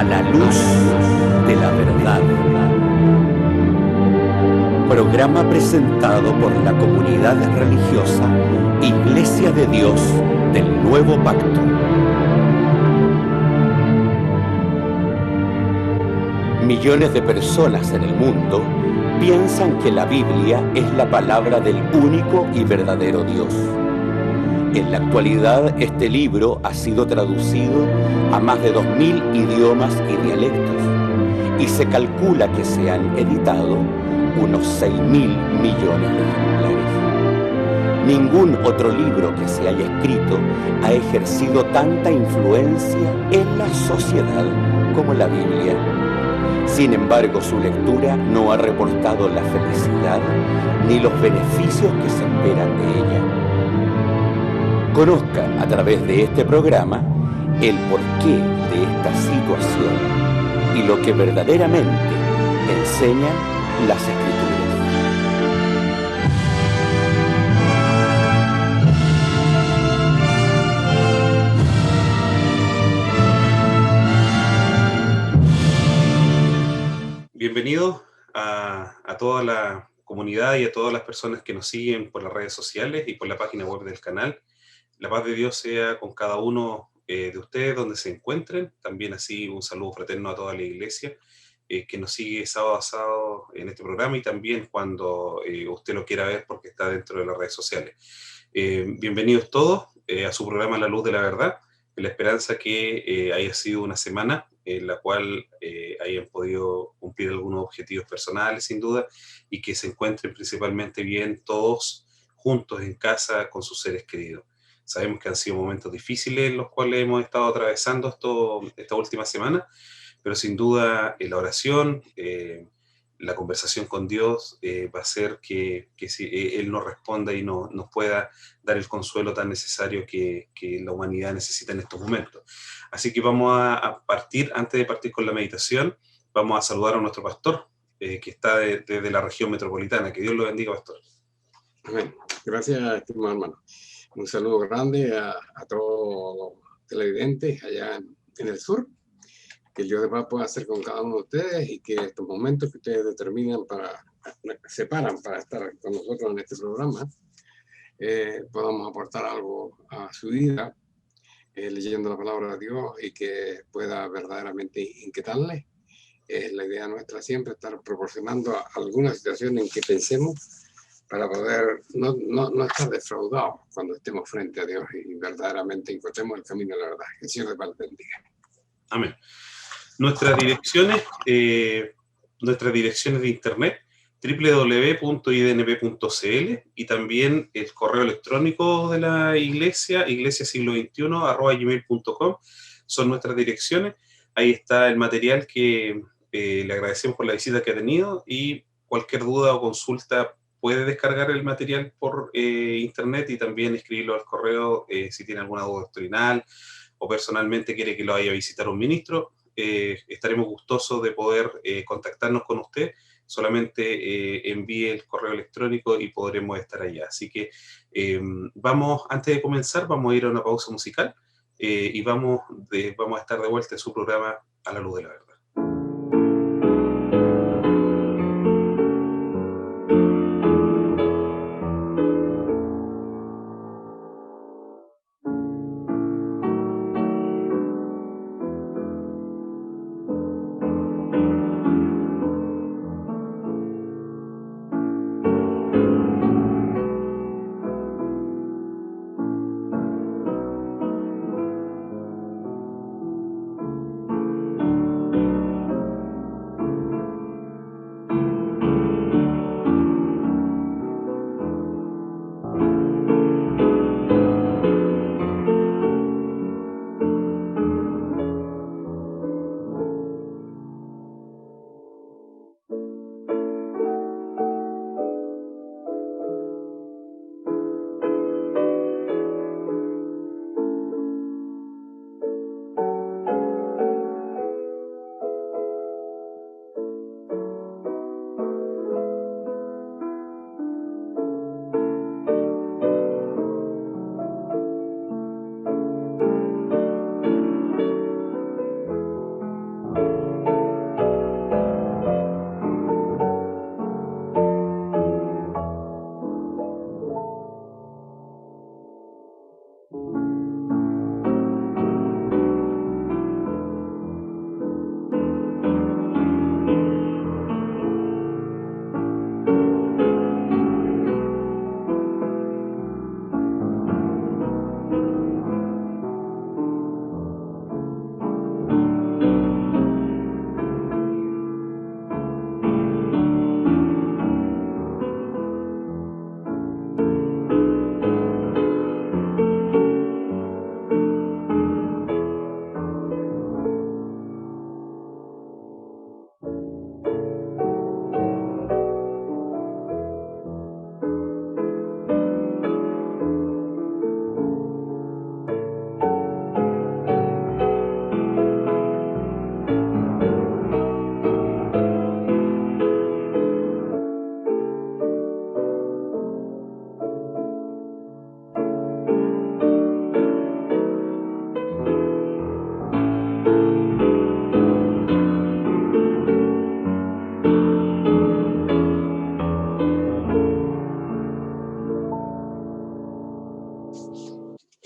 la luz de la verdad. Programa presentado por la comunidad religiosa Iglesia de Dios del Nuevo Pacto. Millones de personas en el mundo piensan que la Biblia es la palabra del único y verdadero Dios. En la actualidad, este libro ha sido traducido a más de 2000 idiomas y dialectos, y se calcula que se han editado unos 6.000 millones de ejemplares. Ningún otro libro que se haya escrito ha ejercido tanta influencia en la sociedad como la Biblia. Sin embargo, su lectura no ha reportado la felicidad ni los beneficios que se esperan de ella. Conozca a través de este programa el porqué de esta situación y lo que verdaderamente enseñan las Escrituras. Bienvenidos a toda la comunidad y a todas las personas que nos siguen por las redes sociales y por la página web del canal. La paz de Dios sea con cada uno de ustedes donde se encuentren. También así un saludo fraterno a toda la iglesia que nos sigue sábado a sábado en este programa y también cuando usted lo quiera ver porque está dentro de las redes sociales. Bienvenidos todos a su programa La Luz de la Verdad, en la esperanza que haya sido una semana en la cual hayan podido cumplir algunos objetivos personales sin duda y que se encuentren principalmente bien todos juntos en casa con sus seres queridos. Sabemos que han sido momentos difíciles los cuales hemos estado atravesando esta última semana, pero sin duda la oración, la conversación con Dios va a hacer que Él nos responda y nos pueda dar el consuelo tan necesario que la humanidad necesita en estos momentos. Así que vamos a partir, antes de partir con la meditación, vamos a saludar a nuestro pastor, que está desde la región metropolitana. Que Dios lo bendiga, pastor. Amén. Gracias, estimado hermano. Un saludo grande a todos los televidentes allá en el sur. Que el Dios de paz pueda hacer con cada uno de ustedes y que estos momentos que ustedes separan para estar con nosotros en este programa, podamos aportar algo a su vida, leyendo la palabra de Dios y que pueda verdaderamente inquietarles. Es la idea nuestra siempre estar proporcionando alguna situación en que pensemos para poder no estar defraudados cuando estemos frente a Dios y verdaderamente encontremos el camino de la verdad. Que el Señor de paz bendiga. Amén. Nuestras direcciones de internet www.idnp.cl y también el correo electrónico de la iglesia, iglesiasiglo21@gmail.com, son nuestras direcciones. Ahí está el material que le agradecemos por la visita que ha tenido y cualquier duda o consulta puede descargar el material por internet y también escribirlo al correo si tiene alguna duda doctrinal o personalmente quiere que lo vaya a visitar un ministro. Estaremos gustosos de poder contactarnos con usted. Solamente envíe el correo electrónico y podremos estar allá. Así que antes de comenzar, vamos a ir a una pausa musical y vamos a estar de vuelta en su programa A la Luz de la Verdad.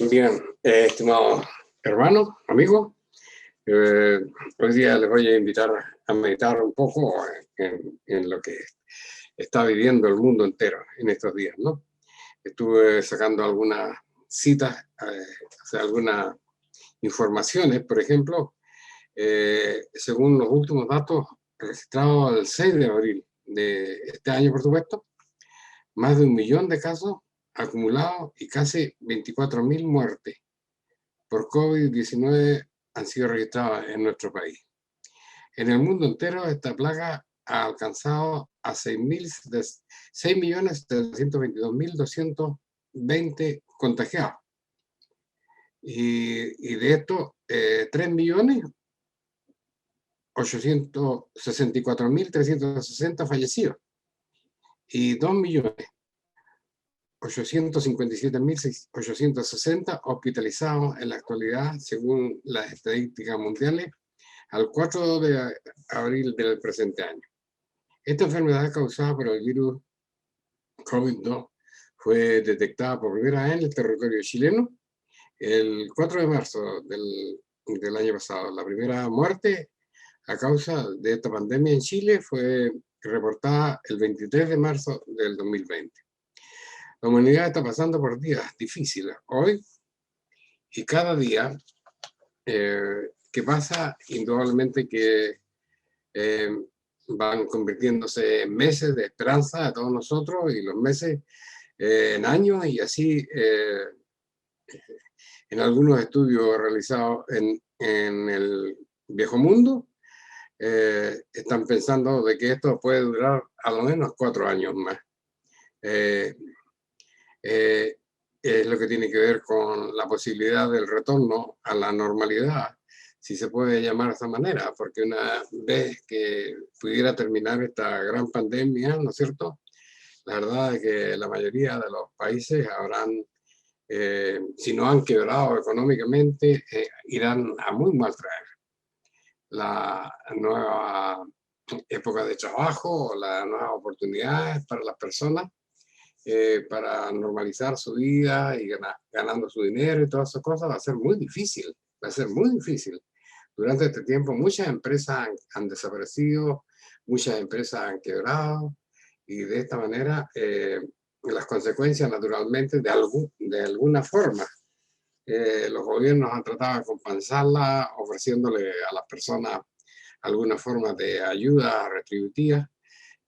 Bien, estimados hermanos, amigos, hoy día les voy a invitar a meditar un poco en lo que está viviendo el mundo entero en estos días, ¿no? Estuve sacando algunas citas, o sea, algunas informaciones, por ejemplo, según los últimos datos registrados el 6 de abril de este año, por supuesto, más de 1 millón de casos acumulados y casi 24.000 muertes por COVID-19 han sido registradas en nuestro país. En el mundo entero, esta plaga ha alcanzado a 6.722.220 contagiados. Y de estos, 3.864.360 fallecidos y 2.857.860 hospitalizados en la actualidad, según las estadísticas mundiales, al 4 de abril del presente año. Esta enfermedad causada por el virus COVID-2 fue detectada por primera vez en el territorio chileno el 4 de marzo del año pasado. La primera muerte a causa de esta pandemia en Chile fue reportada el 23 de marzo del 2020. La humanidad está pasando por días difíciles hoy y cada día que pasa, indudablemente que van convirtiéndose en meses de esperanza a todos nosotros y los meses en años, y así en algunos estudios realizados en el viejo mundo están pensando de que esto puede durar a lo menos 4 años más. Es lo que tiene que ver con la posibilidad del retorno a la normalidad, si se puede llamar de esa manera, porque una vez que pudiera terminar esta gran pandemia, ¿no es cierto? La verdad es que la mayoría de los países habrán, si no han quebrado económicamente, irán a muy mal traer. La nueva época de trabajo, las nuevas oportunidades para las personas, para normalizar su vida y ganando su dinero y todas esas cosas, va a ser muy difícil, va a ser muy difícil. Durante este tiempo muchas empresas han desaparecido, muchas empresas han quebrado, y de esta manera las consecuencias naturalmente de alguna forma los gobiernos han tratado de compensarla ofreciéndole a las personas alguna forma de ayuda retributiva,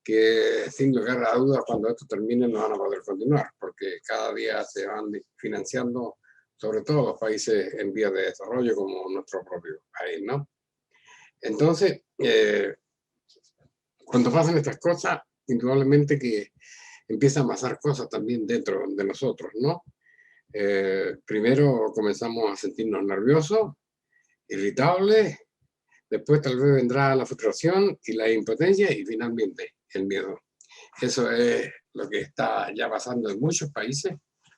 que sin lugar a dudas cuando esto termine no van a poder continuar, porque cada día se van financiando, sobre todo los países en vías de desarrollo como nuestro propio país, ¿no? Entonces, cuando pasan estas cosas, indudablemente que empiezan a pasar cosas también dentro de nosotros, ¿no? Primero comenzamos a sentirnos nerviosos, irritables, después tal vez vendrá la frustración y la impotencia y finalmente el miedo. Eso es lo que está ya pasando en muchos países,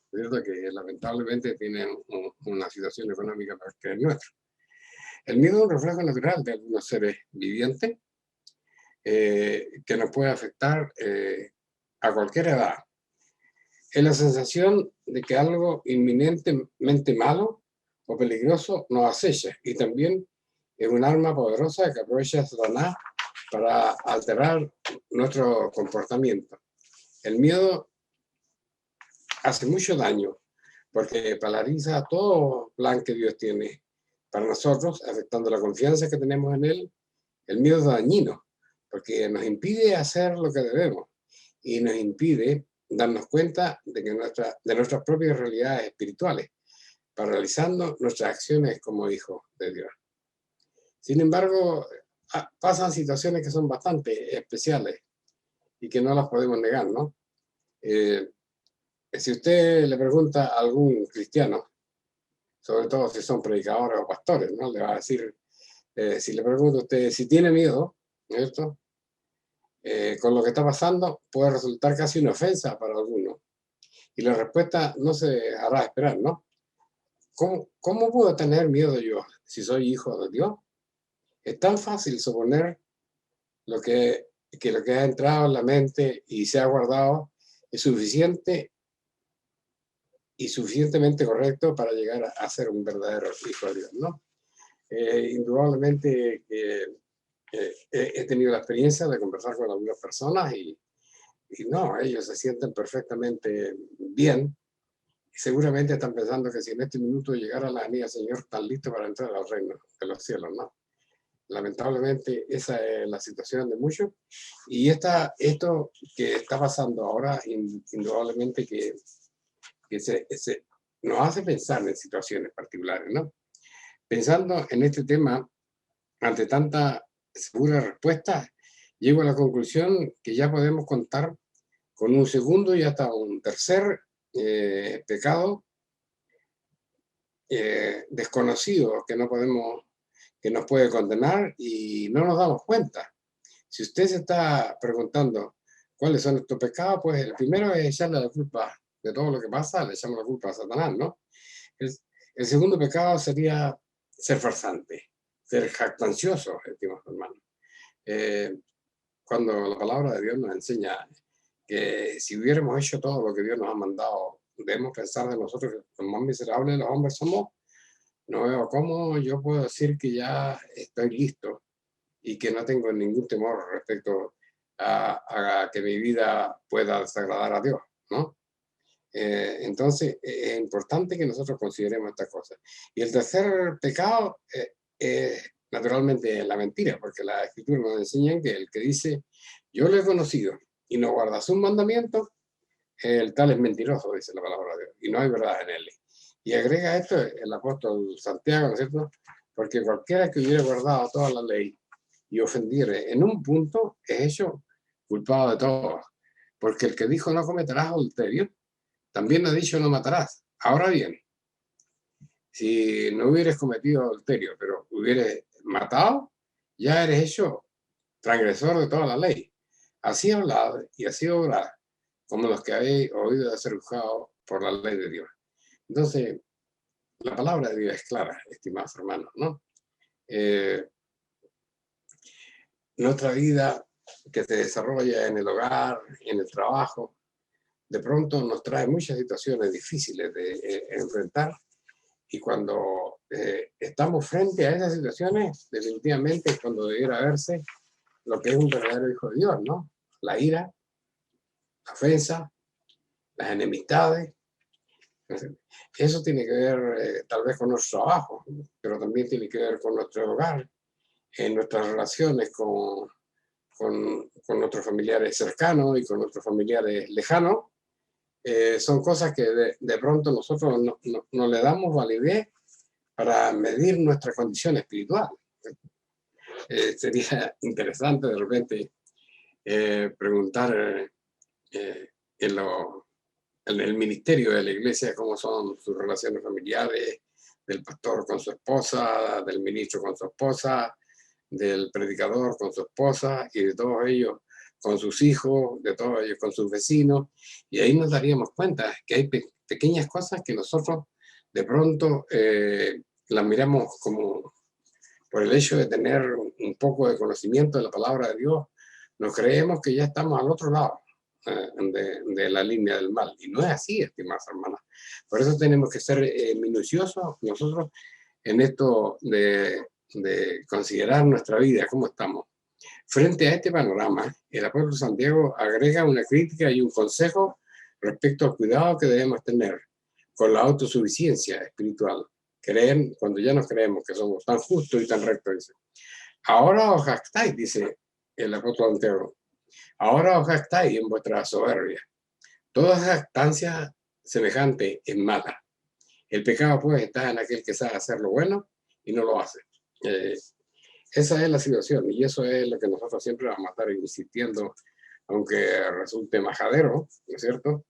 ¿cierto? Que lamentablemente tienen una situación económica peor que el nuestro. El miedo es un reflejo natural de algunos seres vivientes que nos puede afectar a cualquier edad. Es la sensación de que algo inminentemente malo o peligroso nos acecha, y también es un arma poderosa que aprovecha Satanás para alterar nuestro comportamiento. El miedo hace mucho daño porque paraliza todo plan que Dios tiene para nosotros, afectando la confianza que tenemos en Él. El miedo es dañino porque nos impide hacer lo que debemos y nos impide darnos cuenta de nuestras propias realidades espirituales, paralizando nuestras acciones como hijos de Dios. Sin embargo, pasan situaciones que son bastante especiales y que no las podemos negar, ¿no? Si usted le pregunta a algún cristiano, sobre todo si son predicadores o pastores, ¿no? Le va a decir, si le pregunta a usted si tiene miedo, ¿no es cierto? Con lo que está pasando puede resultar casi una ofensa para algunos. Y la respuesta no se hará esperar, ¿no? ¿Cómo puedo tener miedo yo si soy hijo de Dios? Es tan fácil suponer lo que ha entrado en la mente y se ha guardado es suficiente y suficientemente correcto para llegar a ser un verdadero hijo de Dios, ¿no? Indudablemente que he tenido la experiencia de conversar con algunas personas y no, ellos se sienten perfectamente bien. Y seguramente están pensando que si en este minuto llegara la venida del Señor, están listos para entrar al reino de los cielos, ¿no? Lamentablemente esa es la situación de muchos. Y esto que está pasando ahora, indudablemente que nos hace pensar en situaciones particulares, ¿no? Pensando en este tema, ante tanta segura respuesta, llego a la conclusión que ya podemos contar con un segundo y hasta un tercer pecado desconocido que nos puede condenar y no nos damos cuenta. Si usted se está preguntando cuáles son estos pecados, pues el primero es echarle la culpa de todo lo que pasa, le echamos la culpa a Satanás, ¿no? El segundo pecado sería ser farsante, ser jactancioso, estimados hermanos. Cuando la palabra de Dios nos enseña que si hubiéramos hecho todo lo que Dios nos ha mandado, debemos pensar de nosotros que los más miserables de los hombres somos, no veo cómo yo puedo decir que ya estoy listo y que no tengo ningún temor respecto a que mi vida pueda desagradar a Dios, ¿no? Entonces, es importante que nosotros consideremos estas cosas. Y el tercer pecado es naturalmente la mentira, porque la Escritura nos enseña que el que dice, yo lo he conocido y no guarda sus mandamientos, el tal es mentiroso, dice la palabra de Dios, y no hay verdad en él. Y agrega esto el apóstol Santiago, ¿no es cierto? Porque cualquiera que hubiera guardado toda la ley y ofendiere en un punto, es hecho culpado de todo. Porque el que dijo no cometerás adulterio, también ha dicho no matarás. Ahora bien, si no hubieras cometido adulterio, pero hubieras matado, ya eres hecho transgresor de toda la ley. Así hablad y así obrad, como los que habéis oído de ser juzgados por la ley de Dios. Entonces, la palabra de Dios es clara, estimados hermanos, ¿no? Nuestra vida que se desarrolla en el hogar, en el trabajo, de pronto nos trae muchas situaciones difíciles de enfrentar y cuando estamos frente a esas situaciones, definitivamente es cuando debiera verse lo que es un verdadero hijo de Dios, ¿no? La ira, la ofensa, las enemistades. Eso tiene que ver tal vez con nuestro trabajo, pero también tiene que ver con nuestro hogar, en nuestras relaciones con nuestros familiares cercanos y con nuestros familiares lejanos. Son cosas que de pronto nosotros no le damos validez para medir nuestra condición espiritual. Sería interesante de repente preguntar en el ministerio de la iglesia cómo son sus relaciones familiares, del pastor con su esposa, del ministro con su esposa, del predicador con su esposa y de todos ellos con sus hijos, de todos ellos con sus vecinos. Y ahí nos daríamos cuenta que hay pequeñas cosas que nosotros de pronto las miramos como por el hecho de tener un poco de conocimiento de la palabra de Dios, nos creemos que ya estamos al otro lado de la línea del mal. Y no es así, estimadas hermanas. Por eso tenemos que ser minuciosos nosotros en esto de considerar nuestra vida, cómo estamos. Frente a este panorama, el apóstol Santiago agrega una crítica y un consejo respecto al cuidado que debemos tener con la autosuficiencia espiritual. Creer cuando ya nos creemos que somos tan justos y tan rectos, dice. Ahora os jactáis, dice el apóstol Santiago. Ahora os jactáis en vuestra soberbia. Toda jactancia semejante es mala. El pecado pues está en aquel que sabe hacer lo bueno y no lo hace. Esa es la situación y eso es lo que nosotros siempre vamos a estar insistiendo, aunque resulte majadero, ¿no es cierto?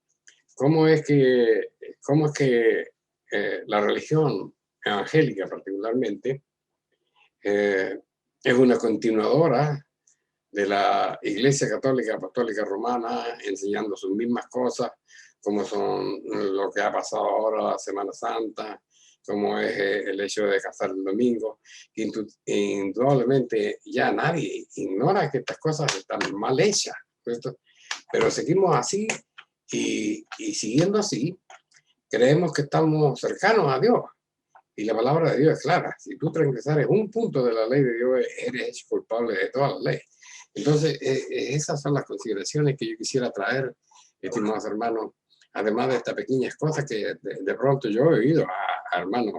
¿Cómo es que la religión evangélica particularmente es una continuadora de la Iglesia Católica Apostólica Romana, enseñando sus mismas cosas, como son lo que ha pasado ahora la Semana Santa, como es el hecho de casar el domingo? Indudablemente ya nadie ignora que estas cosas están mal hechas, ¿cierto? Pero seguimos así y siguiendo así, creemos que estamos cercanos a Dios. Y la palabra de Dios es clara. Si tú transgresares un punto de la ley de Dios, eres hecho culpable de toda la ley. Entonces, esas son las consideraciones que yo quisiera traer, estimados hermanos, además de estas pequeñas cosas que de pronto yo he oído a hermanos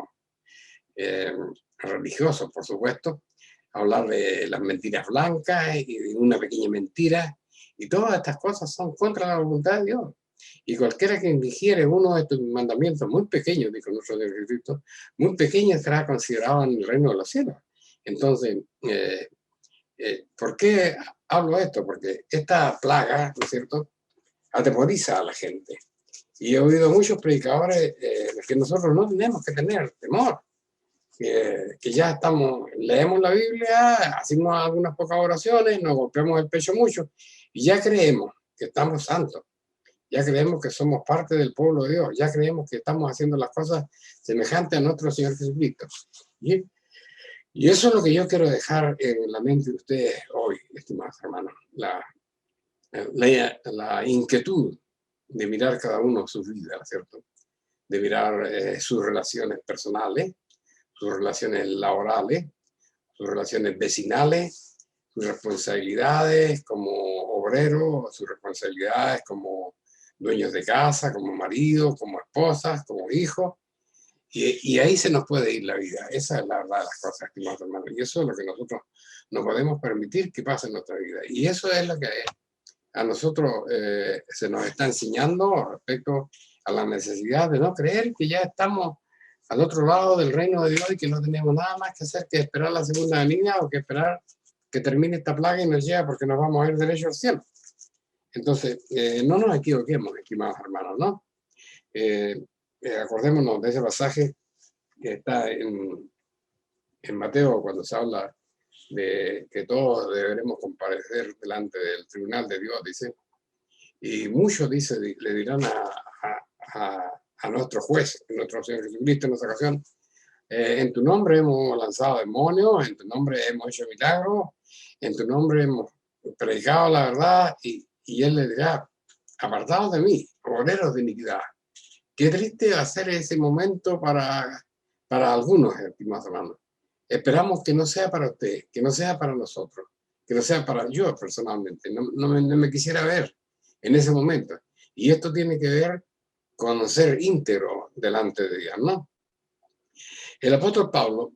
religiosos, por supuesto, hablar de las mentiras blancas y de una pequeña mentira. Y todas estas cosas son contra la voluntad de Dios. Y cualquiera que ingiere uno de estos mandamientos muy pequeños, dijo nuestro Señor Jesucristo, muy pequeños será considerado en el reino de los cielos. Entonces, ¿por qué hablo esto? Porque esta plaga, ¿no es cierto?, atemoriza a la gente. Y he oído muchos predicadores que nosotros no tenemos que tener temor. Que ya estamos, leemos la Biblia, hacemos algunas pocas oraciones, nos golpeamos el pecho mucho y ya creemos que estamos santos, ya creemos que somos parte del pueblo de Dios, ya creemos que estamos haciendo las cosas semejantes a nuestro Señor Jesucristo. Y eso es lo que yo quiero dejar en la mente de ustedes hoy, estimados hermanos, la inquietud de mirar cada uno sus vidas, ¿cierto? De mirar sus relaciones personales, sus relaciones laborales, sus relaciones vecinales, sus responsabilidades como obreros, sus responsabilidades como dueños de casa, como maridos, como esposas, como hijos. Y ahí se nos puede ir la vida. Esa es la verdad de las cosas, estimados hermanos. Y eso es lo que nosotros no podemos permitir que pase en nuestra vida. Y eso es lo que a nosotros se nos está enseñando respecto a la necesidad de no creer que ya estamos al otro lado del reino de Dios y que no tenemos nada más que hacer que esperar la segunda venida o que esperar que termine esta plaga y nos llegue porque nos vamos a ir derecho al cielo. Entonces, no nos equivoquemos, estimados hermanos, ¿no? Acordémonos de ese pasaje que está en Mateo cuando se habla de que todos deberemos comparecer delante del tribunal de Dios, dice, y muchos, dice, le dirán a nuestro juez, nuestro Señor Jesucristo en esta ocasión, en tu nombre hemos lanzado demonios, en tu nombre hemos hecho milagros, en tu nombre hemos predicado la verdad, y él le dirá, apartados de mí, obreros de iniquidad. Qué triste va a ser ese momento para algunos, estimados hermanos. Esperamos que no sea para usted, que no sea para nosotros, que no sea para yo personalmente. No me quisiera ver en ese momento. Y esto tiene que ver con ser íntegro delante de Dios, ¿no? El apóstol Pablo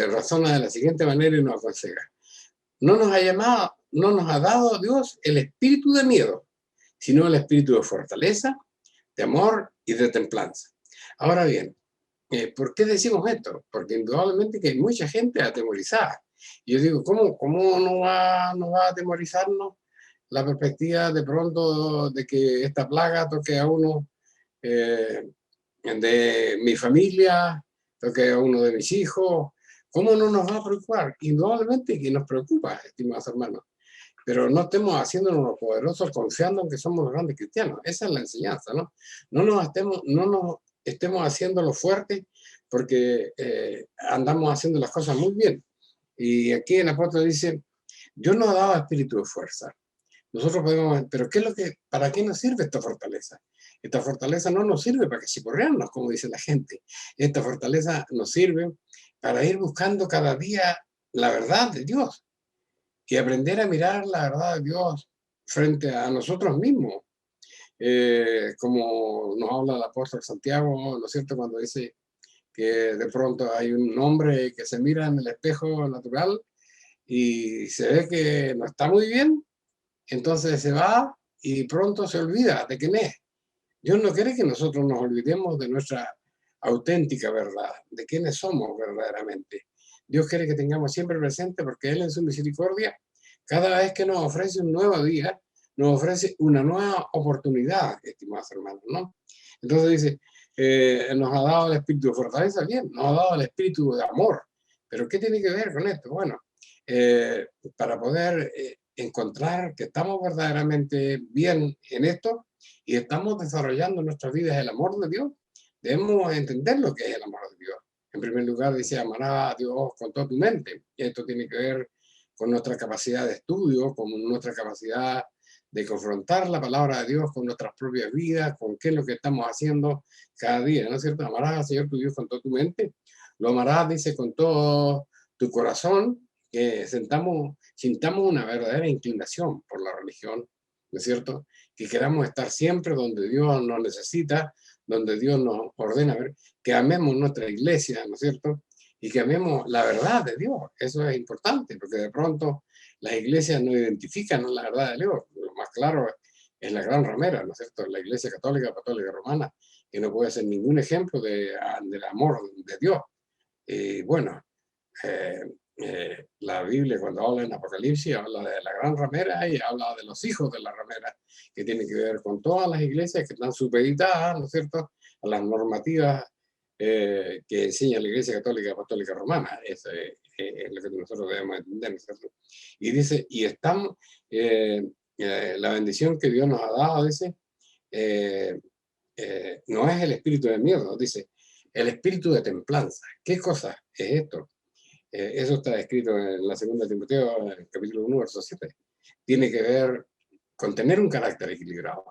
razona de la siguiente manera y nos aconseja. No nos ha dado Dios el espíritu de miedo, sino el espíritu de fortaleza, de amor y de templanza. Ahora bien, ¿por qué decimos esto? Porque indudablemente que hay mucha gente atemorizada. Y yo digo, ¿cómo no va a atemorizarnos la perspectiva de pronto de que esta plaga toque a uno de mi familia, toque a uno de mis hijos? ¿Cómo no nos va a preocupar? Indudablemente que nos preocupa, estimados hermanos. Pero no estemos haciéndonos los poderosos confiando en que somos los grandes cristianos. Esa es la enseñanza, ¿no? No nos estemos haciendo los fuertes porque andamos haciendo las cosas muy bien. Y aquí el apóstol dice, Dios nos ha dado espíritu de fuerza. Nosotros podemos, pero ¿para qué nos sirve esta fortaleza? Esta fortaleza no nos sirve para que chiporrearnos, como dice la gente. Esta fortaleza nos sirve para ir buscando cada día la verdad de Dios y aprender a mirar la verdad de Dios frente a nosotros mismos. Como nos habla el apóstol Santiago, ¿no es cierto?, cuando dice que de pronto hay un hombre que se mira en el espejo natural y se ve que no está muy bien, entonces se va y pronto se olvida de quién es. Dios no quiere que nosotros nos olvidemos de nuestra auténtica verdad, de quiénes somos verdaderamente. Dios quiere que tengamos siempre presente porque Él en su misericordia, cada vez que nos ofrece un nuevo día, nos ofrece una nueva oportunidad, estimados hermanos, ¿no? Entonces dice, nos ha dado el espíritu de fortaleza, bien, nos ha dado el espíritu de amor. ¿Pero qué tiene que ver con esto? Bueno, para poder encontrar que estamos verdaderamente bien en esto y estamos desarrollando en nuestras vidas el amor de Dios, debemos entender lo que es el amor de Dios. En primer lugar, dice, amarás a Dios con toda tu mente. Y esto tiene que ver con nuestra capacidad de estudio, con nuestra capacidad de confrontar la palabra de Dios con nuestras propias vidas, con qué es lo que estamos haciendo cada día, ¿no es cierto? Amarás al Señor tu Dios con toda tu mente, lo amarás, dice, con todo tu corazón, que sintamos una verdadera inclinación por la religión, ¿no es cierto? Que queramos estar siempre donde Dios nos necesita, donde Dios nos ordena, que amemos nuestra iglesia, ¿no es cierto? Y que amemos la verdad de Dios. Eso es importante, porque de pronto las iglesias no identifican la verdad de Dios. Lo más claro es la gran ramera, ¿no es cierto? La iglesia católica, apostólica romana, que no puede ser ningún ejemplo del amor de Dios. Y bueno, eh, la Biblia cuando habla en Apocalipsis habla de la gran ramera y habla de los hijos de la ramera, que tiene que ver con todas las iglesias que están supeditadas, ¿no es cierto?, a las normativas que enseña la Iglesia Católica Apostólica Romana. Eso es lo que nosotros debemos entender, ¿no es cierto? Y dice, y estamos, la bendición que Dios nos ha dado, dice, eh, no es el espíritu de miedo, dice, el espíritu de templanza. ¿Qué cosa es esto? Eso está escrito en la segunda de Timoteo, en el capítulo 1, verso 7. Tiene que ver con tener un carácter equilibrado,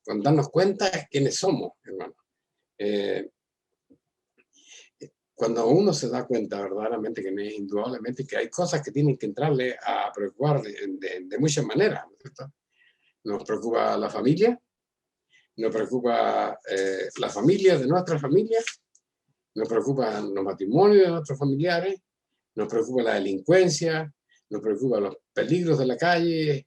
con darnos cuenta de quiénes somos, hermano. Cuando uno se da cuenta verdaderamente que indudablemente que hay cosas que tienen que entrarle a preocupar de muchas maneras, ¿no es cierto? Nos preocupa la familia, nos preocupa la familia de nuestras familias, nos preocupan los matrimonios de nuestros familiares, nos preocupa la delincuencia, nos preocupan los peligros de la calle,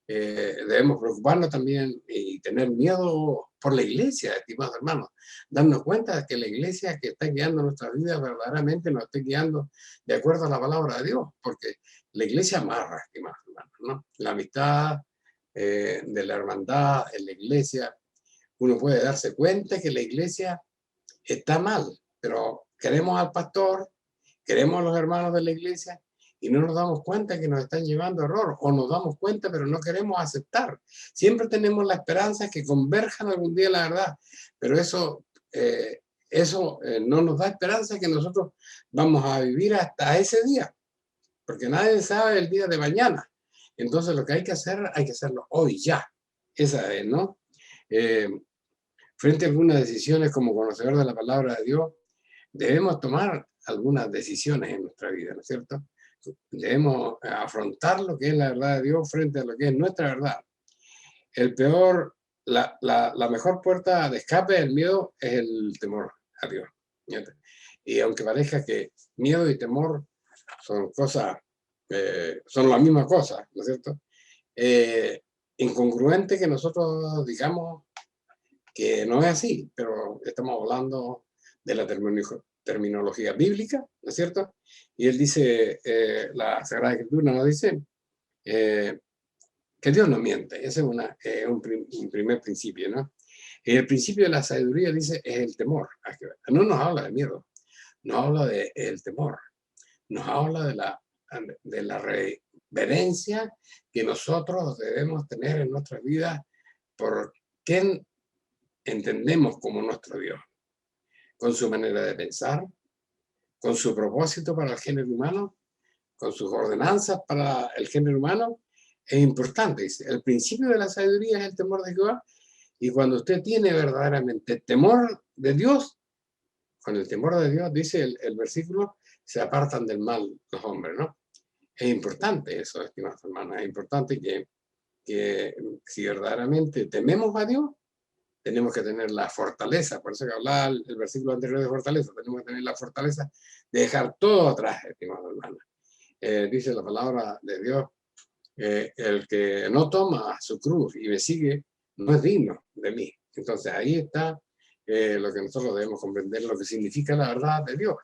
debemos preocuparnos también y tener miedo por la iglesia, estimados hermanos, darnos cuenta de que la iglesia que está guiando nuestra vida verdaderamente nos está guiando de acuerdo a la palabra de Dios, porque la iglesia amarra, estimados hermanos, ¿no? La amistad de la hermandad en la iglesia, uno puede darse cuenta que la iglesia está mal, pero queremos al pastor, queremos a los hermanos de la iglesia y no nos damos cuenta que nos están llevando a error, o nos damos cuenta pero no queremos aceptar. Siempre tenemos la esperanza que converjan algún día la verdad, pero eso no nos da esperanza que nosotros vamos a vivir hasta ese día, porque nadie sabe el día de mañana. Entonces lo que hay que hacer, hay que hacerlo hoy, ya. Esa es, ¿no? Frente a algunas decisiones como conocedor de la palabra de Dios, debemos tomar algunas decisiones en nuestra vida, ¿no es cierto? Debemos afrontar lo que es la verdad de Dios frente a lo que es nuestra verdad. La mejor puerta de escape del miedo es el temor a Dios. ¿Cierto? Y aunque parezca que miedo y temor son cosas, son la misma cosa, ¿no es cierto? Incongruente que nosotros digamos que no es así, pero estamos hablando de la terminología bíblica, ¿no es cierto? Y él dice, la Sagrada Escritura nos dice que Dios no miente. Ese es un primer principio, ¿no? Y el principio de la sabiduría, dice, es el temor. No nos habla de miedo, nos habla del temor, nos habla de la reverencia que nosotros debemos tener en nuestra vida por quién entendemos como nuestro Dios, con su manera de pensar, con su propósito para el género humano, con sus ordenanzas para el género humano. Es importante, dice, el principio de la sabiduría es el temor de Jehová, y cuando usted tiene verdaderamente temor de Dios, con el temor de Dios, dice el versículo, se apartan del mal los hombres, ¿no? Es importante eso, estimados hermanos, es importante que si verdaderamente tememos a Dios, tenemos que tener la fortaleza, por eso que hablaba el versículo anterior de fortaleza, tenemos que tener la fortaleza de dejar todo atrás, estimados hermanos. Dice la palabra de Dios, el que no toma su cruz y me sigue, no es digno de mí. Entonces ahí está lo que nosotros debemos comprender, lo que significa la verdad de Dios.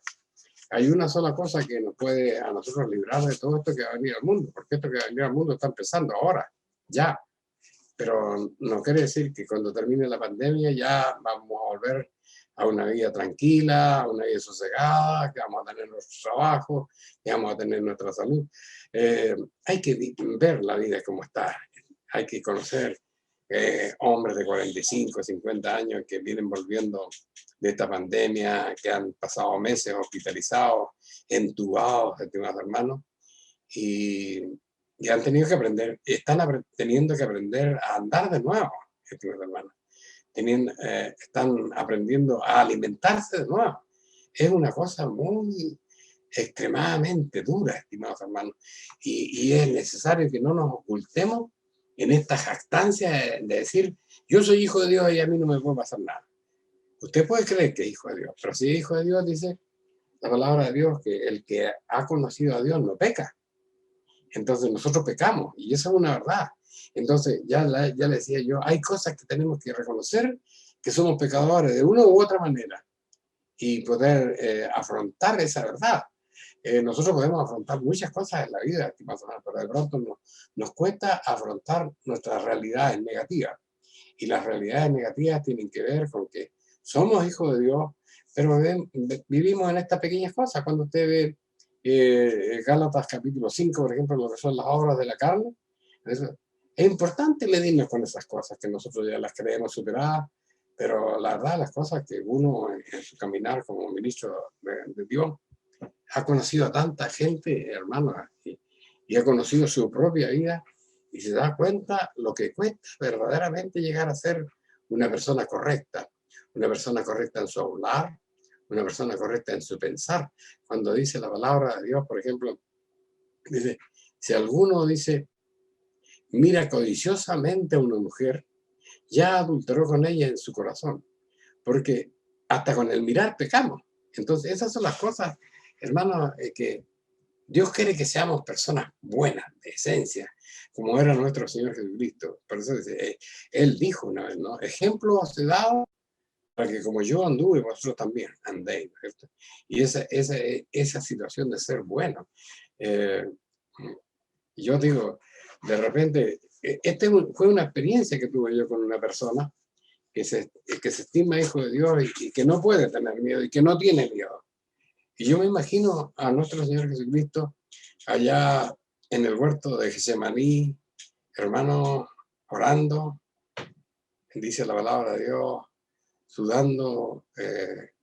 Hay una sola cosa que nos puede a nosotros librar de todo esto que va a venir al mundo, porque esto que va a venir al mundo está empezando ahora, ya. Pero no quiere decir que cuando termine la pandemia ya vamos a volver a una vida tranquila, a una vida sosegada, que vamos a tener nuestro trabajo, que vamos a tener nuestra salud. Hay que ver la vida como está. Hay que conocer hombres de 45, 50 años que vienen volviendo de esta pandemia, que han pasado meses hospitalizados, entubados, estimados hermanos, y y han tenido que aprender, teniendo que aprender a andar de nuevo, estimados hermanos. Están aprendiendo a alimentarse de nuevo. Es una cosa muy extremadamente dura, estimados hermanos, y es necesario que no nos ocultemos en esta jactancia de decir, yo soy hijo de Dios y a mí no me puede pasar nada. Usted puede creer que es hijo de Dios, pero si es hijo de Dios, dice la palabra de Dios, que el que ha conocido a Dios no peca. Entonces nosotros pecamos, y eso es una verdad. Entonces, ya le decía yo, hay cosas que tenemos que reconocer, que somos pecadores de una u otra manera, y poder afrontar esa verdad. Nosotros podemos afrontar muchas cosas en la vida, pero de pronto nos cuesta afrontar nuestras realidades negativas. Y las realidades negativas tienen que ver con que somos hijos de Dios, pero vivimos en estas pequeñas cosas. Cuando usted ve Gálatas capítulo 5, por ejemplo, lo que son las obras de la carne, es importante medirnos con esas cosas, que nosotros ya las creemos superadas, pero la verdad, las cosas que uno en su caminar como ministro de Dios ha conocido a tanta gente, hermano, y ha conocido su propia vida, y se da cuenta lo que cuesta verdaderamente llegar a ser una persona correcta en su hablar, una persona correcta en su pensar. Cuando dice la palabra de Dios, por ejemplo, dice, si alguno dice, mira codiciosamente a una mujer, ya adulteró con ella en su corazón, porque hasta con el mirar pecamos. Entonces, esas son las cosas, hermanos, que Dios quiere que seamos personas buenas, de esencia, como era nuestro Señor Jesucristo. Por eso dice, Él dijo una vez, ¿no? Ejemplo os he dado para que como yo anduve, vosotros también andéis, ¿cierto? Y esa situación de ser bueno. Yo digo, de repente, fue una experiencia que tuve yo con una persona que se estima hijo de Dios y que no puede tener miedo y que no tiene miedo. Y yo me imagino a nuestro Señor Jesucristo allá en el huerto de Getsemaní, hermano, orando, dice la palabra de Dios, sudando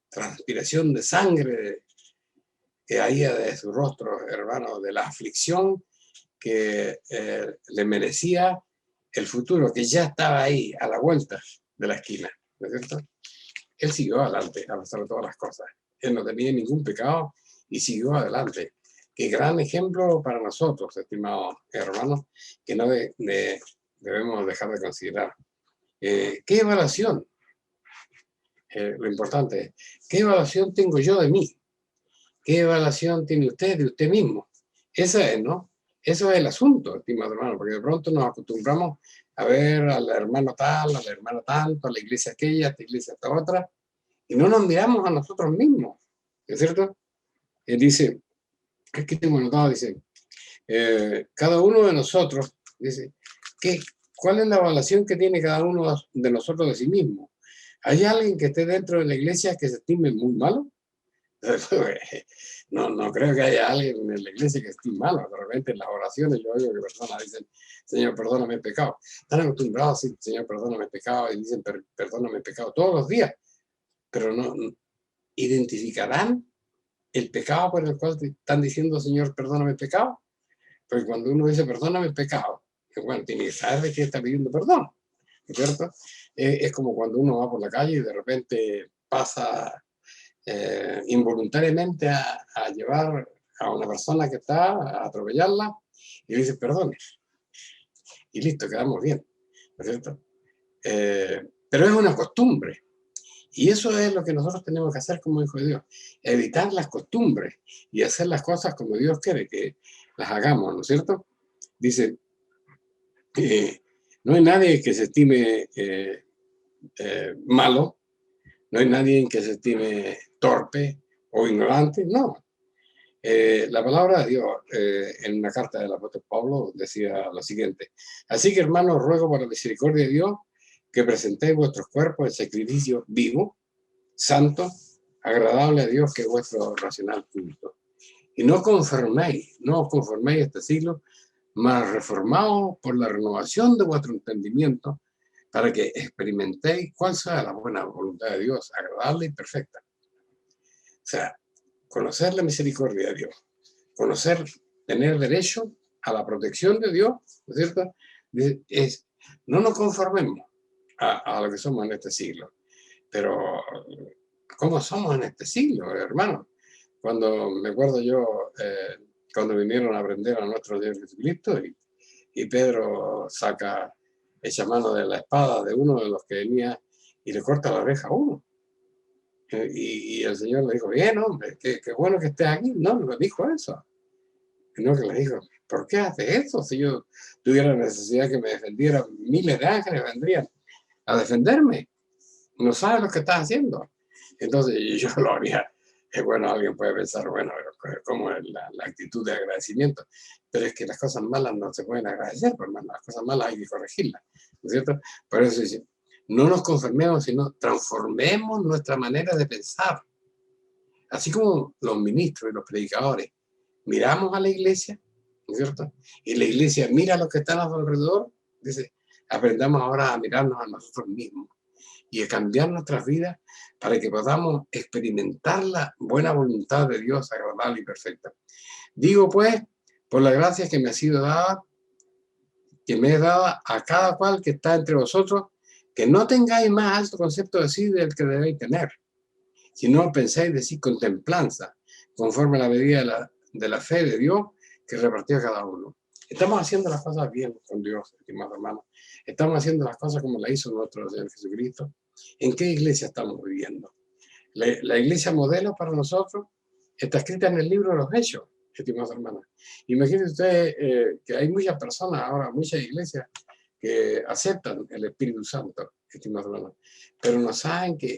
transpiración de sangre que caía de su rostro, hermano, de la aflicción que le merecía el futuro, que ya estaba ahí, a la vuelta de la esquina, ¿no es cierto? Él siguió adelante a pesar de todas las cosas. Él no tenía ningún pecado y siguió adelante. Qué gran ejemplo para nosotros, estimados hermanos, que no debemos dejar de considerar. ¿Qué evaluación? Lo importante es, ¿qué evaluación tengo yo de mí? ¿Qué evaluación tiene usted de usted mismo? Esa es, ¿no? Eso es el asunto, estimado hermano, porque de pronto nos acostumbramos a ver al hermano tal, a la hermana tanto, a la iglesia aquella, a esta iglesia esta otra, y no nos miramos a nosotros mismos, ¿es cierto? Él dice, aquí tengo anotado, dice, cada uno de nosotros, dice, ¿cuál es la evaluación que tiene cada uno de nosotros de sí mismo? ¿Hay alguien que esté dentro de la iglesia que se estime muy malo? No creo que haya alguien en la iglesia que esté malo. De repente en las oraciones yo oigo que personas dicen, Señor, perdóname el pecado. Están acostumbrados a decir, Señor, perdóname el pecado, y dicen, perdóname el pecado todos los días. Pero no identificarán el pecado por el cual te están diciendo, Señor, perdóname el pecado. Porque cuando uno dice, perdóname el pecado, bueno, tiene que saber de qué está pidiendo perdón, ¿no es cierto? Es como cuando uno va por la calle y de repente pasa involuntariamente a llevar a una persona que está, a atropellarla, y le dice, perdón. Y listo, quedamos bien, ¿no es cierto? Pero es una costumbre. Y eso es lo que nosotros tenemos que hacer como hijos de Dios, evitar las costumbres y hacer las cosas como Dios quiere que las hagamos, ¿no es cierto? Dice, no hay nadie que se estime malo, no hay nadie que se estime torpe o ignorante, no. La palabra de Dios en una carta del apóstol Pablo decía lo siguiente, así que hermanos, ruego por la misericordia de Dios que presentéis vuestros cuerpos en sacrificio vivo, santo, agradable a Dios, que es vuestro racional culto. Y no os conforméis a este siglo, mas reformaos por la renovación de vuestro entendimiento, para que experimentéis cuál sea la buena voluntad de Dios, agradable y perfecta. O sea, conocer la misericordia de Dios, tener derecho a la protección de Dios, ¿no es cierto? No nos conformemos a lo que somos en este siglo. Pero, ¿cómo somos en este siglo, hermano? Cuando me acuerdo yo, cuando vinieron a aprender a nuestro Señor Jesucristo, y Pedro echa mano de la espada de uno de los que venía y le corta la oreja a uno. Y el Señor le dijo, bien, hombre, qué bueno que estés aquí. No, no le dijo eso. No, que le dijo, ¿por qué haces eso? Si yo tuviera necesidad que me defendiera, miles de ángeles vendrían a defenderme. No sabes lo que estás haciendo. Entonces yo lo haría. Bueno, alguien puede pensar, bueno, ¿cómo es la actitud de agradecimiento? Pero es que las cosas malas no se pueden agradecer, por hermano. Las cosas malas hay que corregirlas, ¿no es cierto? Por eso dice, no nos conformemos, sino transformemos nuestra manera de pensar. Así como los ministros y los predicadores miramos a la iglesia, ¿no es cierto? Y la iglesia mira a los que están a su alrededor, dice, aprendamos ahora a mirarnos a nosotros mismos y a cambiar nuestras vidas para que podamos experimentar la buena voluntad de Dios agradable y perfecta. Digo pues, por la gracia que me ha sido dada, que me es dada a cada cual que está entre vosotros, que no tengáis más alto concepto de sí del que debéis tener, sino penséis de sí con templanza, conforme a la medida de la fe de Dios que repartió a cada uno. Estamos haciendo las cosas bien con Dios, estimados hermanos. Estamos haciendo las cosas como la hizo nuestro Señor Jesucristo. ¿En qué iglesia estamos viviendo? La iglesia modelo para nosotros está escrita en el libro de los Hechos, estimados hermanos. Imagínense ustedes que hay muchas personas ahora, muchas iglesias que aceptan el Espíritu Santo, estimados hermanos, pero no saben que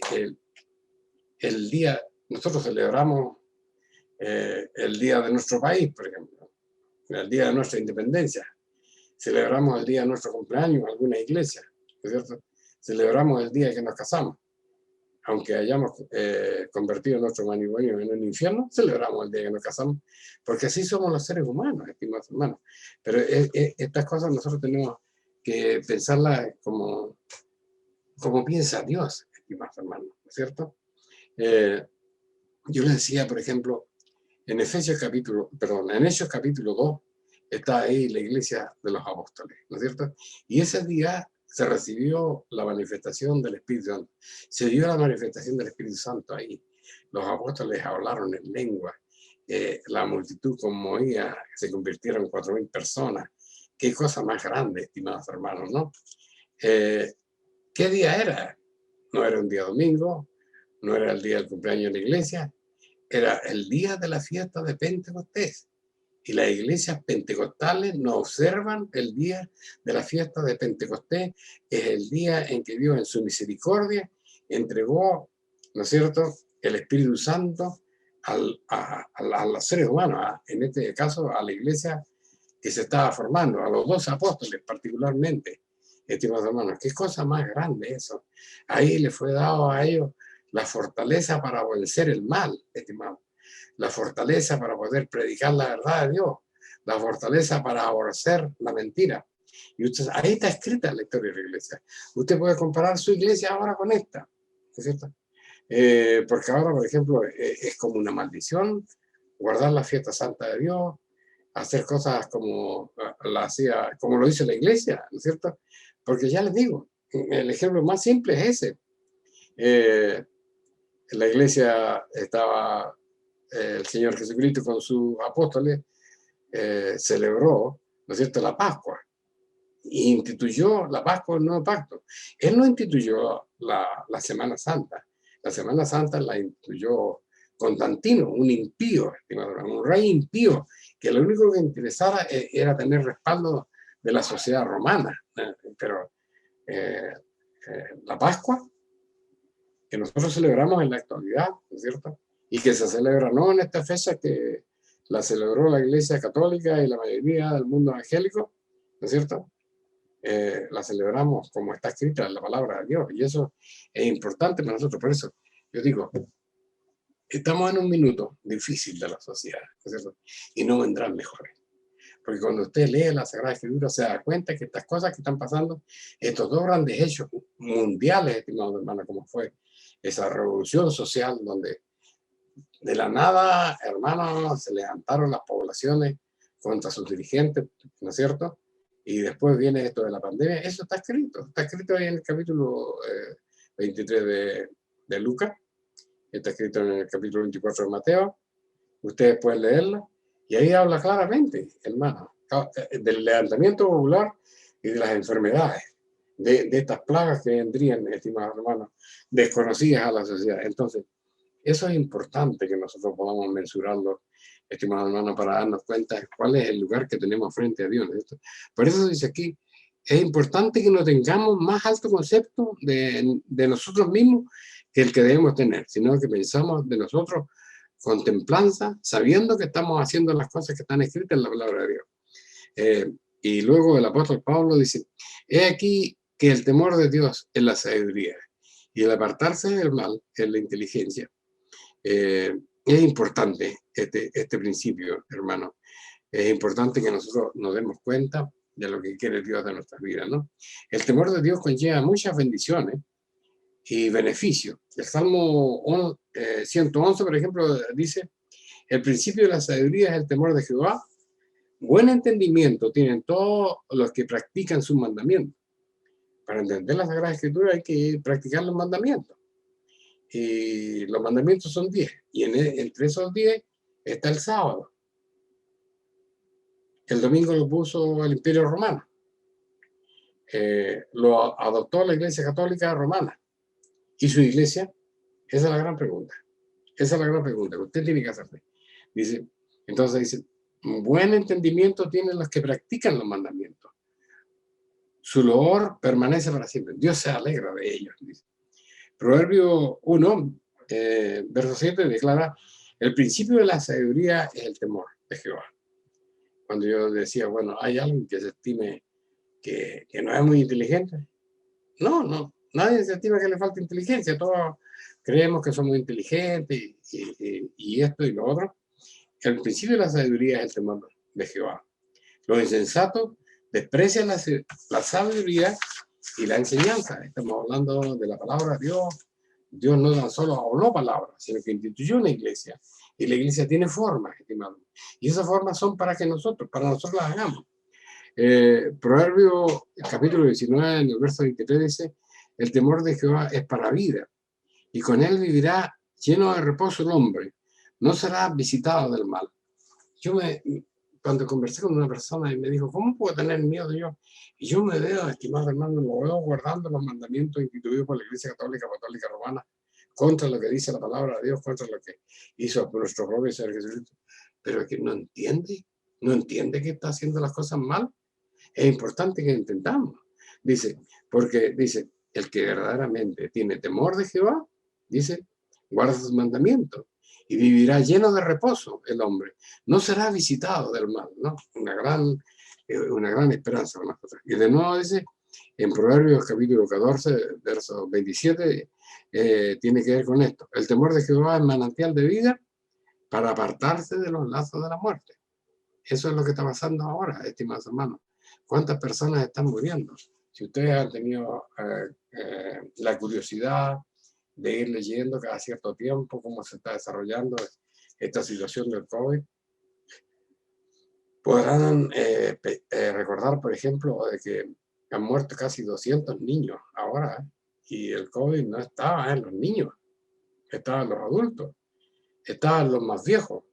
el día, nosotros celebramos el día de nuestro país, por ejemplo, el día de nuestra independencia. Celebramos el día de nuestro cumpleaños en alguna iglesia, ¿no es cierto? Celebramos el día que nos casamos. Aunque hayamos convertido nuestro matrimonio en un infierno, celebramos el día que nos casamos, porque así somos los seres humanos, estimados hermanos. Pero estas cosas nosotros tenemos que pensarlas como piensa Dios, estimados hermanos, ¿no es cierto? Yo les decía, por ejemplo, en Hechos capítulo 2, está ahí la iglesia de los apóstoles, ¿no es cierto? Y ese día se recibió la manifestación del Espíritu Santo. Se dio la manifestación del Espíritu Santo ahí. Los apóstoles hablaron en lengua. La multitud conmovía, se convirtieron en 4.000 personas. Qué cosa más grande, estimados hermanos, ¿no? ¿Qué día era? No era un día domingo, no era el día del cumpleaños de la iglesia, era el día de la fiesta de Pentecostés. Y las iglesias pentecostales no observan el día de la fiesta de Pentecostés, es el día en que Dios en su misericordia entregó, ¿no es cierto?, el Espíritu Santo a los seres humanos, en este caso a la iglesia que se estaba formando, a los 12 apóstoles particularmente, estimados hermanos. Qué cosa más grande eso. Ahí le fue dado a ellos la fortaleza para vencer el mal, estimados. La fortaleza para poder predicar la verdad de Dios, la fortaleza para aborrecer la mentira. Y ahí está escrita la historia de la iglesia. Usted puede comparar su iglesia ahora con esta, ¿no es cierto? Porque ahora, por ejemplo, es como una maldición guardar la fiesta santa de Dios, hacer cosas como lo hizo la iglesia, ¿no es cierto? Porque ya les digo, el ejemplo más simple es ese. En la iglesia estaba el Señor Jesucristo con sus apóstoles, celebró, ¿no es cierto?, la Pascua, e instituyó la Pascua del Nuevo Pacto. Él no instituyó la Semana Santa. La Semana Santa la instituyó Constantino, un impío, un rey impío, que lo único que interesara era tener respaldo de la sociedad romana. Pero la Pascua, que nosotros celebramos en la actualidad, ¿no es cierto?, y que se celebra no en esta fecha que la celebró la Iglesia Católica y la mayoría del mundo evangélico, ¿no es cierto? La celebramos como está escrita en la palabra de Dios, y eso es importante para nosotros. Por eso yo digo, estamos en un minuto difícil de la sociedad, ¿no es cierto?, y no vendrán mejores. Porque cuando usted lee la Sagrada Escritura se da cuenta que estas cosas que están pasando, estos dos grandes hechos mundiales, estimados hermanos, como fue esa revolución social donde de la nada, hermanos, se levantaron las poblaciones contra sus dirigentes, ¿no es cierto? Y después viene esto de la pandemia. Eso está escrito ahí en el capítulo 23 de Lucas, está escrito en el capítulo 24 de Mateo. Ustedes pueden leerla, y ahí habla claramente, hermano, del levantamiento popular y de las enfermedades, de estas plagas que vendrían, estimados hermanos, desconocidas a la sociedad. Entonces, eso es importante que nosotros podamos mensurarlo, estimados hermanos, para darnos cuenta de cuál es el lugar que tenemos frente a Dios, ¿no? Por eso dice aquí, es importante que no tengamos más alto concepto de nosotros mismos que el que debemos tener, sino que pensamos de nosotros con templanza, sabiendo que estamos haciendo las cosas que están escritas en la palabra de Dios. Y luego el apóstol Pablo dice, he aquí que el temor de Dios es la sabiduría y el apartarse del mal es la inteligencia. Es importante este principio, hermano. Es importante que nosotros nos demos cuenta de lo que quiere Dios de nuestras vidas, ¿no? El temor de Dios conlleva muchas bendiciones y beneficios. El Salmo 111, por ejemplo, dice, el principio de la sabiduría es el temor de Jehová. Buen entendimiento tienen todos los que practican sus mandamientos. Para entender la Sagrada Escritura hay que practicar los mandamientos. Y los mandamientos son 10. Y entre esos 10 está el sábado. El domingo lo puso el Imperio Romano. Lo adoptó la Iglesia Católica Romana. ¿Y su iglesia? Esa es la gran pregunta. Esa es la gran pregunta que usted tiene que hacerse. Dice, entonces dice, buen entendimiento tienen los que practican los mandamientos. Su loor permanece para siempre. Dios se alegra de ellos. Dice. Proverbio 1, verso 7 declara, el principio de la sabiduría es el temor de Jehová. Cuando yo decía, bueno, ¿hay alguien que se estime que no es muy inteligente? No, nadie se estima que le falta inteligencia. Todos creemos que somos inteligentes y esto y lo otro. El principio de la sabiduría es el temor de Jehová. Los insensatos desprecian la sabiduría y la enseñanza. Estamos hablando de la palabra de Dios. Dios no tan solo habló palabras, sino que instituyó una iglesia. Y la iglesia tiene formas, estimados. Y esas formas son para nosotros las hagamos. Proverbio, capítulo 19, en el verso 23 dice, el temor de Jehová es para vida, y con él vivirá lleno de reposo el hombre, no será visitado del mal. Cuando conversé con una persona y me dijo, ¿cómo puedo tener miedo de Dios? Y yo me veo, estimado hermano, lo veo guardando los mandamientos instituidos por la Iglesia Católica Romana, contra lo que dice la palabra de Dios, contra lo que hizo nuestro propio Señor Jesucristo. Pero que no entiende que está haciendo las cosas mal. Es importante que intentamos. Porque dice, el que verdaderamente tiene temor de Jehová, dice, guarda sus mandamientos y vivirá lleno de reposo el hombre. No será visitado del mal, ¿no? Una gran esperanza para nosotros. Y de nuevo dice, en Proverbios capítulo 14, verso 27, tiene que ver con esto. El temor de Jehová es manantial de vida para apartarse de los lazos de la muerte. Eso es lo que está pasando ahora, estimados hermanos. ¿Cuántas personas están muriendo? Si ustedes han tenido la curiosidad de ir leyendo cada cierto tiempo cómo se está desarrollando esta situación del COVID, podrán recordar, por ejemplo, de que han muerto casi 200 niños ahora, y el COVID no estaba en los niños, estaban los adultos, estaban los más viejos.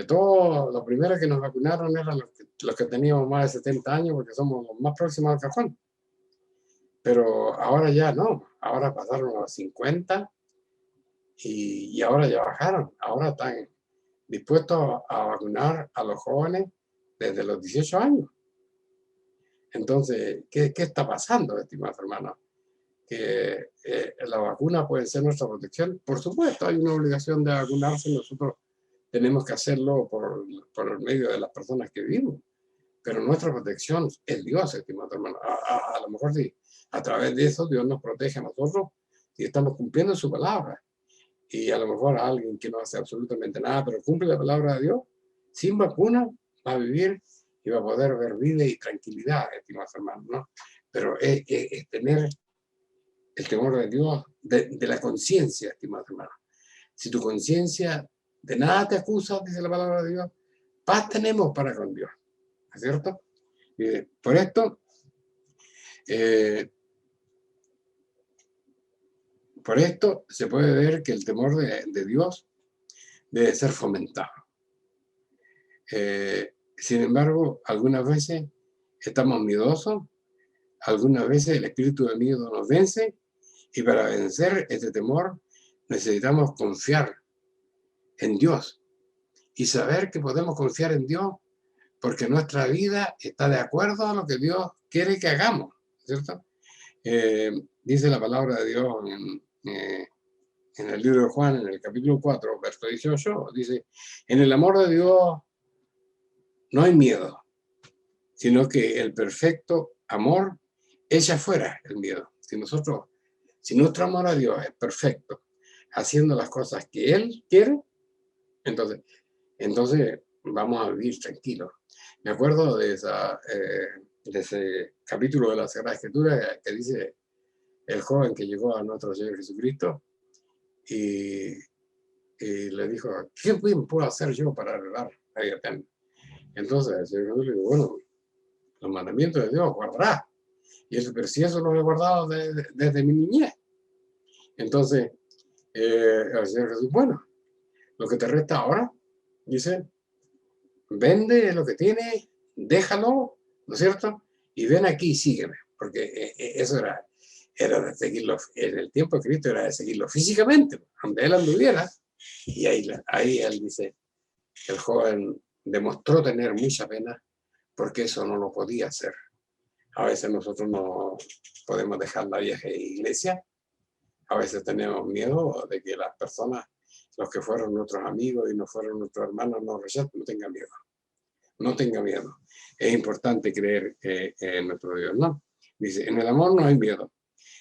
Todos los primeros que nos vacunaron eran los que teníamos más de 70 años, porque somos los más próximos al cajón. Pero ahora ya no, ahora pasaron a los 50 y ahora ya bajaron. Ahora están dispuestos a vacunar a los jóvenes desde los 18 años. Entonces, ¿qué está pasando, estimados hermanos? Que la vacuna puede ser nuestra protección. Por supuesto, hay una obligación de vacunarse. Nosotros tenemos que hacerlo por el medio de las personas que vivimos. Pero nuestra protección es Dios, estimados hermanos. A lo mejor sí, a través de eso Dios nos protege a nosotros y estamos cumpliendo su palabra. Y a lo mejor a alguien que no hace absolutamente nada, pero cumple la palabra de Dios, sin vacuna, va a vivir y va a poder ver vida y tranquilidad, estimados hermanos, ¿no? Pero es tener el temor de Dios, de la conciencia, estimados hermanos. Si tu conciencia de nada te acusa, dice la palabra de Dios, paz tenemos para con Dios, ¿no es cierto? Por esto, se puede ver que el temor de Dios debe ser fomentado. Sin embargo, algunas veces estamos miedosos, algunas veces el espíritu de miedo nos vence, y para vencer este temor necesitamos confiar en Dios y saber que podemos confiar en Dios porque nuestra vida está de acuerdo a lo que Dios quiere que hagamos, ¿cierto? Dice la palabra de Dios en el libro de Juan, en el capítulo 4, verso 18, dice, en el amor de Dios no hay miedo, sino que el perfecto amor echa fuera el miedo. Si nuestro amor a Dios es perfecto, haciendo las cosas que Él quiere, entonces vamos a vivir tranquilos. Me acuerdo de ese capítulo de la Sagrada Escritura que dice el joven que llegó a nuestro Señor Jesucristo y le dijo, ¿qué bien puedo hacer yo para heredar la vida eterna? Entonces el Señor Jesús le dijo, bueno, los mandamientos de Dios guardarás. Y él dice, pero si eso lo he guardado desde mi niñez. Entonces el Señor Jesús, bueno, lo que te resta ahora, dice, vende lo que tienes, déjalo, ¿no es cierto? Y ven aquí y sígueme, porque eso era de seguirlo, en el tiempo de Cristo era de seguirlo físicamente, donde él anduviera, y ahí él dice, el joven demostró tener mucha pena, porque eso no lo podía hacer. A veces nosotros no podemos dejar la vieja iglesia, a veces tenemos miedo de que las personas, los que fueron nuestros amigos y no fueron nuestros hermanos, nos rechacen. No tengan miedo. No tenga miedo. Es importante creer en nuestro Dios, ¿no? Dice, en el amor no hay miedo,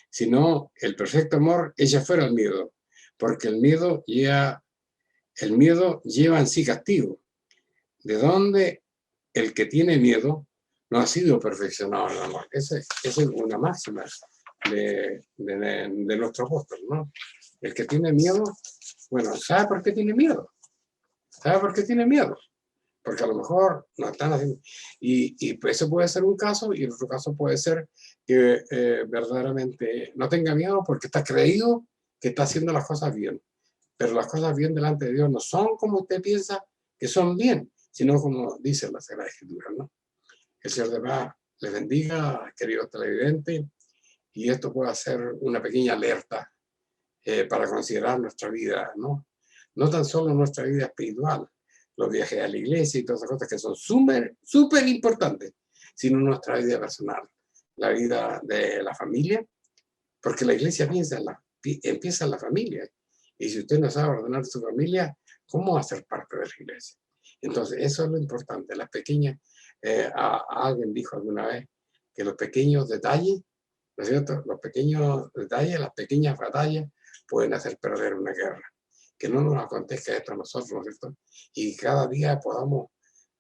sino el perfecto amor echa fuera el miedo, porque el miedo lleva en sí castigo. ¿De dónde el que tiene miedo no ha sido perfeccionado en el amor? Esa es una máxima de nuestro apóstol, ¿no? El que tiene miedo, bueno, ¿sabe por qué tiene miedo? ¿Sabe por qué tiene miedo? Porque a lo mejor no están haciendo... Y pues eso puede ser un caso, y el otro caso puede ser que verdaderamente no tenga miedo porque está creído que está haciendo las cosas bien. Pero las cosas bien delante de Dios no son como usted piensa que son bien, sino como dice la Sagrada Escritura, ¿no? Que el Señor de paz les bendiga, queridos televidentes, y esto puede ser una pequeña alerta para considerar nuestra vida, ¿no? No tan solo nuestra vida espiritual, los viajes a la iglesia y todas esas cosas que son súper importantes, sino nuestra vida personal, la vida de la familia, porque la iglesia empieza en la familia, y si usted no sabe ordenar su familia, ¿cómo va a ser parte de la iglesia? Entonces, eso es lo importante, las pequeñas, alguien dijo alguna vez que los pequeños detalles, ¿no es cierto? Los pequeños detalles, las pequeñas batallas pueden hacer perder una guerra. Que no nos acontezca esto a nosotros, ¿no es cierto? Y cada día podamos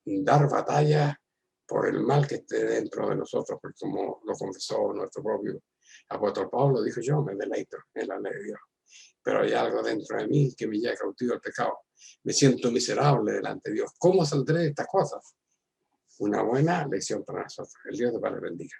dar batalla por el mal que esté dentro de nosotros, porque como lo confesó nuestro propio apóstol Pablo, dijo, yo me deleito en la ley de Dios, pero hay algo dentro de mí que me lleva cautivo al pecado. Me siento miserable delante de Dios. ¿Cómo saldré de estas cosas? Una buena lección para nosotros. El Dios de Padre bendiga.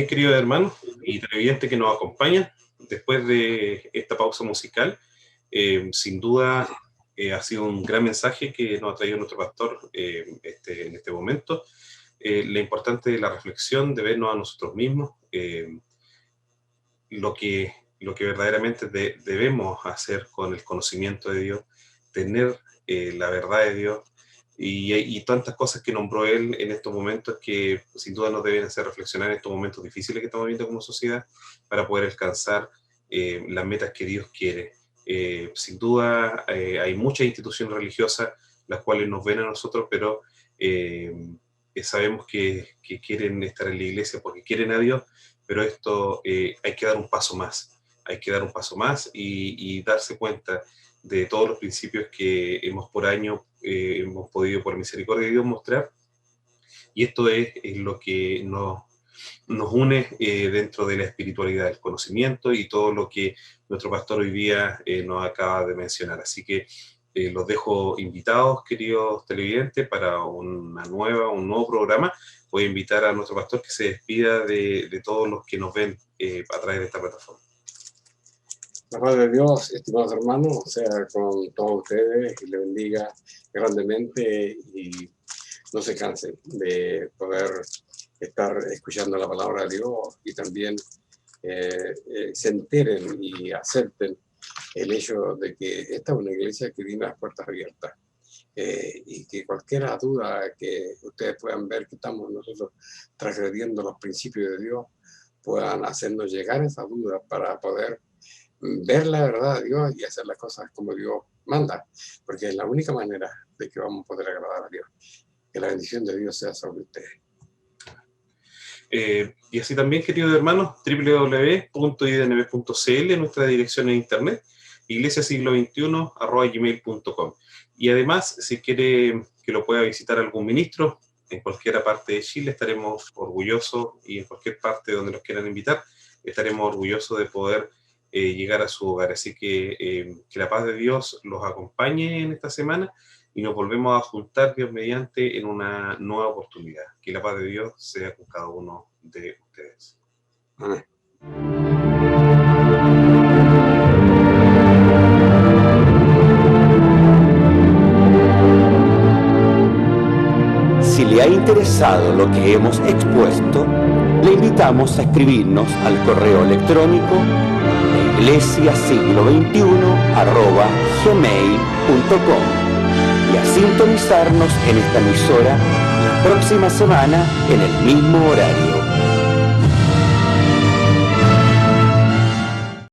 Bien, queridos hermanos y televidentes que nos acompañan, después de esta pausa musical, sin duda ha sido un gran mensaje que nos ha traído nuestro pastor en este momento. Lo importante de la reflexión, de vernos a nosotros mismos, lo que verdaderamente debemos hacer con el conocimiento de Dios, tener la verdad de Dios, y tantas cosas que nombró él en estos momentos que sin duda nos deben hacer reflexionar en estos momentos difíciles que estamos viviendo como sociedad para poder alcanzar las metas que Dios quiere. Sin duda hay muchas instituciones religiosas las cuales nos ven a nosotros, pero sabemos que quieren estar en la iglesia porque quieren a Dios, pero esto hay que dar un paso más, y darse cuenta de todos los principios que hemos por año hemos podido por misericordia de Dios mostrar, y esto es lo que nos une dentro de la espiritualidad, el conocimiento y todo lo que nuestro pastor hoy día nos acaba de mencionar. Así que los dejo invitados, queridos televidentes, para un nuevo programa. Voy a invitar a nuestro pastor que se despida de todos los que nos ven a través de esta plataforma. La paz de Dios, estimados hermanos, sea con todos ustedes y le bendiga grandemente y no se cansen de poder estar escuchando la palabra de Dios y también se enteren y acepten el hecho de que esta es una iglesia que tiene las puertas abiertas y que cualquier duda que ustedes puedan ver que estamos nosotros transgrediendo los principios de Dios, puedan hacernos llegar esa duda para poder ver la verdad de Dios y hacer las cosas como Dios manda, porque es la única manera de que vamos a poder agradar a Dios. Que la bendición de Dios sea sobre ustedes. Y así también, queridos hermanos, www.idnb.cl, nuestra dirección en internet, iglesiasiglo21@gmail.com. Y además, si quiere que lo pueda visitar algún ministro en cualquier parte de Chile, estaremos orgullosos, y en cualquier parte donde nos quieran invitar, estaremos orgullosos de poder llegar a su hogar. Así que la paz de Dios los acompañe en esta semana y nos volvemos a juntar, Dios mediante, en una nueva oportunidad. Que la paz de Dios sea con cada uno de ustedes. Amén. Si le ha interesado lo que hemos expuesto, le invitamos a escribirnos al correo electrónico iglesiasiglo21@gmail.com y a sintonizarnos en esta emisora la próxima semana en el mismo horario.